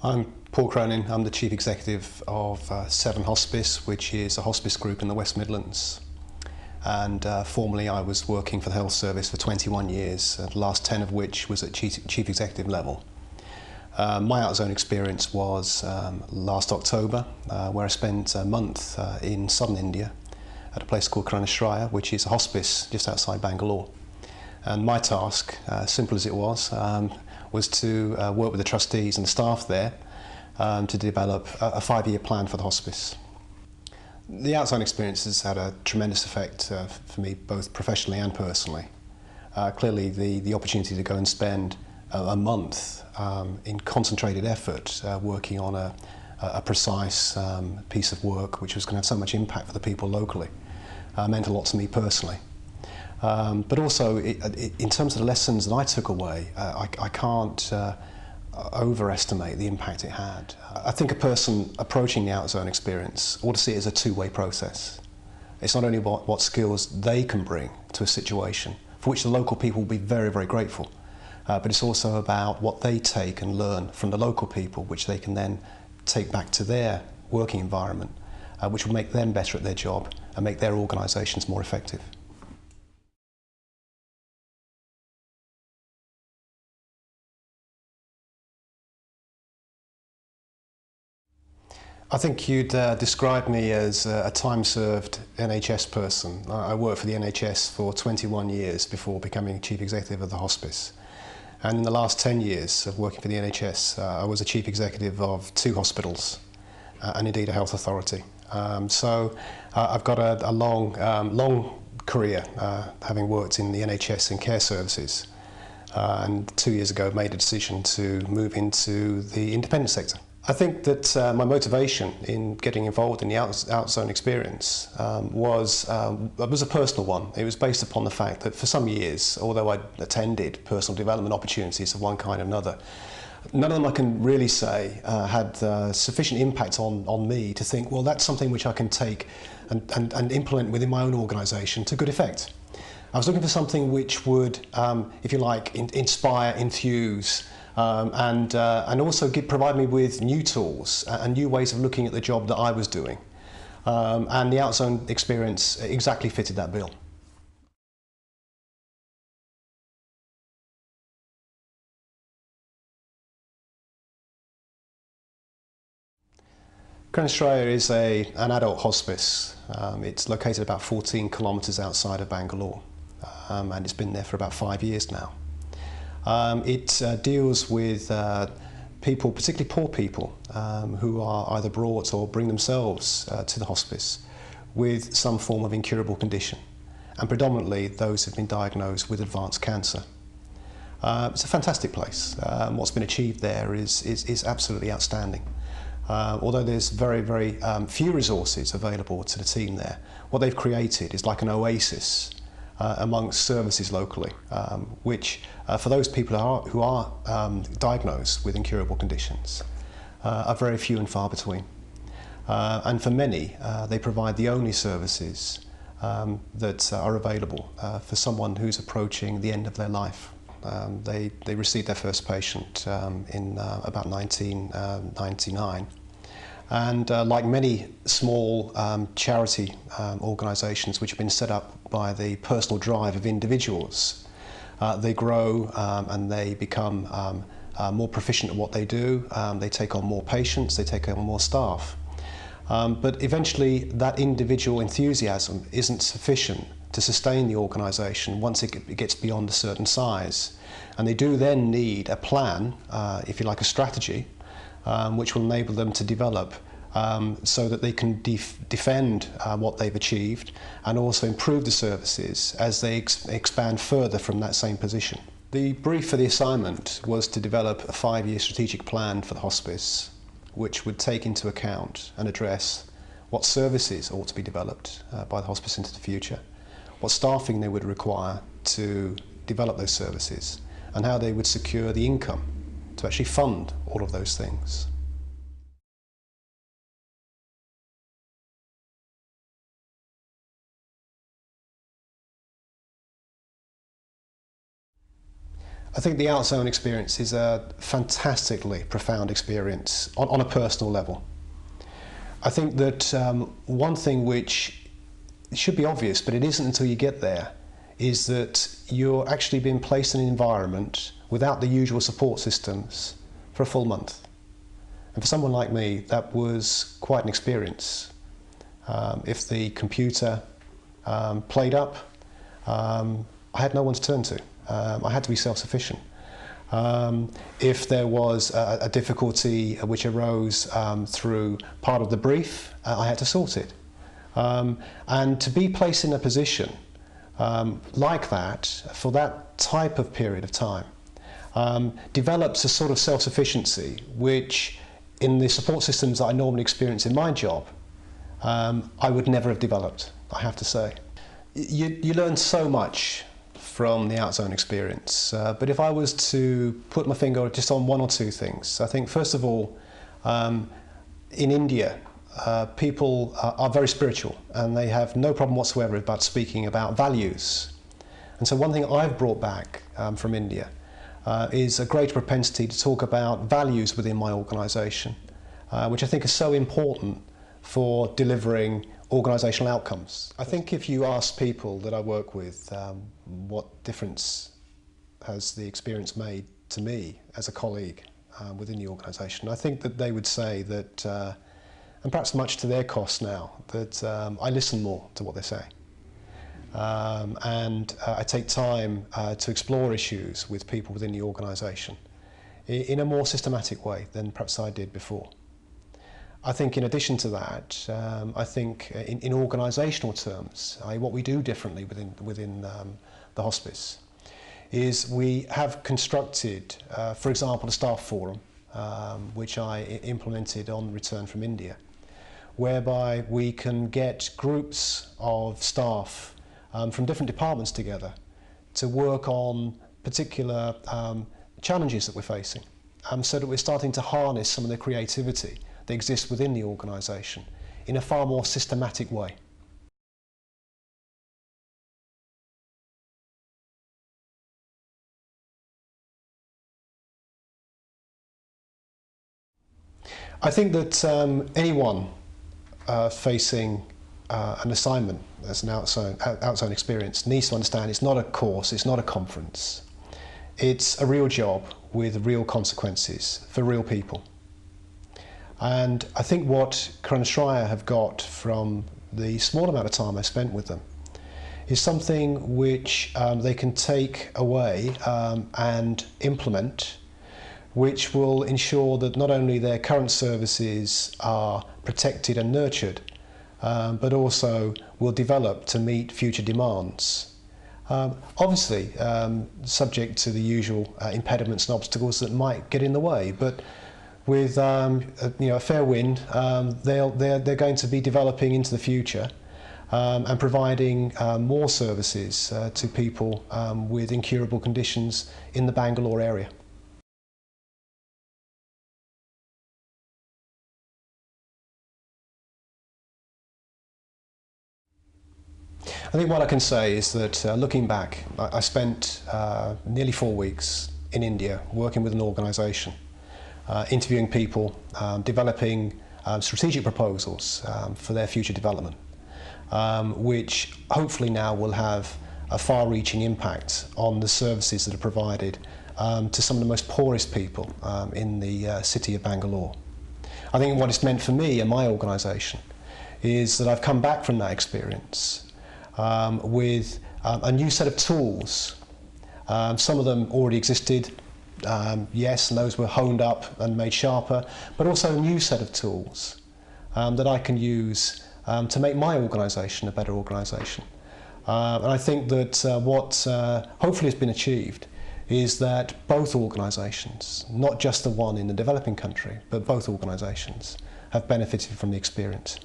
I'm Paul Cronin. I'm the Chief Executive of Seven Hospice, which is a hospice group in the West Midlands. And formerly I was working for the Health Service for 21 years, the last 10 of which was at Chief Executive level. My out-of-zone experience was last October, where I spent a month in southern India at a place called Karanashraya, which is a hospice just outside Bangalore. And my task, simple as it was to work with the trustees and the staff there to develop a 5-year plan for the hospice. The out-of-zone experience has had a tremendous effect for me, both professionally and personally. Clearly, the opportunity to go and spend a month in concentrated effort working on a precise piece of work which was going to have so much impact for the people locally meant a lot to me personally. But also, in terms of the lessons that I took away, I can't overestimate the impact it had. I think a person approaching the out-of-zone experience ought to see it as a two-way process. It's not only what skills they can bring to a situation, for which the local people will be very, very grateful, but it's also about what they take and learn from the local people, which they can then take back to their working environment, which will make them better at their job and make their organisations more effective. I think you'd describe me as a time-served NHS person. I worked for the NHS for 21 years before becoming Chief Executive of the hospice. And in the last 10 years of working for the NHS, I was a Chief Executive of 2 hospitals and indeed a health authority. So I've got a long career having worked in the NHS and care services. And 2 years ago made a decision to move into the independent sector. I think that my motivation in getting involved in the out-of-zone experience was a personal one. It was based upon the fact that for some years, although I'd attended personal development opportunities of one kind or another, none of them I can really say had sufficient impact on me to think, well, that's something which I can take and implement within my own organisation to good effect. I was looking for something which would, if you like, inspire, enthuse, and also provide me with new tools and new ways of looking at the job that I was doing. And the out-of-zone experience exactly fitted that bill. Karanashraya is an adult hospice. It's located about 14 kilometres outside of Bangalore, and it's been there for about 5 years now. It deals with people, particularly poor people, who are either brought or bring themselves to the hospice with some form of incurable condition, and predominantly those who have been diagnosed with advanced cancer. It's a fantastic place. What's been achieved there is absolutely outstanding. Although there's very, very few resources available to the team there, what they've created is like an oasis amongst services locally, which for those people who are diagnosed with incurable conditions are very few and far between. And for many, they provide the only services that are available for someone who's approaching the end of their life. They received their first patient in about 1999. And like many small charity organisations which have been set up by the personal drive of individuals, they grow and they become more proficient at what they do. They take on more patients, they take on more staff. But eventually that individual enthusiasm isn't sufficient to sustain the organisation once it gets beyond a certain size. And they do then need a plan, if you like a strategy, which will enable them to develop so that they can defend what they've achieved and also improve the services as they expand further from that same position. The brief for the assignment was to develop a 5-year strategic plan for the hospice, which would take into account and address what services ought to be developed by the hospice into the future, what staffing they would require to develop those services, and how they would secure the income to actually fund all of those things. I think the outzone experience is a fantastically profound experience on a personal level. I think that one thing which should be obvious, but it isn't until you get there, is that you're actually being placed in an environment without the usual support systems for a full month. And for someone like me, that was quite an experience. If the computer played up, I had no one to turn to. I had to be self-sufficient. If there was a difficulty which arose through part of the brief, I had to sort it. And to be placed in a position like that, for that type of period of time, develops a sort of self-sufficiency which, in the support systems that I normally experience in my job, I would never have developed, I have to say. You learn so much from the outzone experience, but if I was to put my finger just on one or two things, I think first of all, in India, people are very spiritual and they have no problem whatsoever about speaking about values. And so one thing I've brought back from India is a great propensity to talk about values within my organisation, which I think is so important for delivering organisational outcomes. I think if you ask people that I work with what difference has the experience made to me as a colleague within the organisation, I think that they would say that, and perhaps much to their cost now, that I listen more to what they say. And I take time to explore issues with people within the organisation in a more systematic way than perhaps I did before. I think in addition to that, I think in organisational terms, what we do differently within the hospice is we have constructed, for example, a staff forum, which I implemented on return from India, whereby we can get groups of staff from different departments together to work on particular challenges that we're facing, so that we're starting to harness some of the creativity that exists within the organisation in a far more systematic way. I think that anyone facing an assignment as an outzone experience needs to understand it's not a course, it's not a conference. It's a real job with real consequences for real people. And I think what Cronin have got from the small amount of time I spent with them is something which they can take away and implement, which will ensure that not only their current services are protected and nurtured, but also will develop to meet future demands. Obviously, subject to the usual impediments and obstacles that might get in the way, but with a fair wind, they're going to be developing into the future and providing more services to people with incurable conditions in the Bangalore area. I think what I can say is that looking back, I spent nearly 4 weeks in India working with an organisation, interviewing people, developing strategic proposals for their future development, which hopefully now will have a far-reaching impact on the services that are provided to some of the most poorest people in the city of Bangalore. I think what it's meant for me and my organisation is that I've come back from that experience with a new set of tools. Some of them already existed, yes, and those were honed up and made sharper, but also a new set of tools that I can use to make my organisation a better organisation. And I think that what hopefully has been achieved is that both organisations, not just the one in the developing country, but both organisations have benefited from the experience.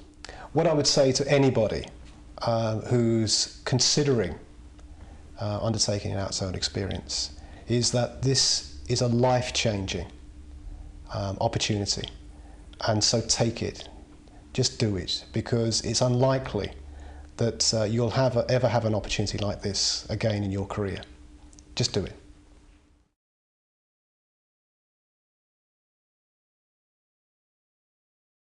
What I would say to anybody who's considering undertaking an outzone experience is that this is a life-changing opportunity, and so take it. Just do it, because it's unlikely that you'll ever have an opportunity like this again in your career. Just do it.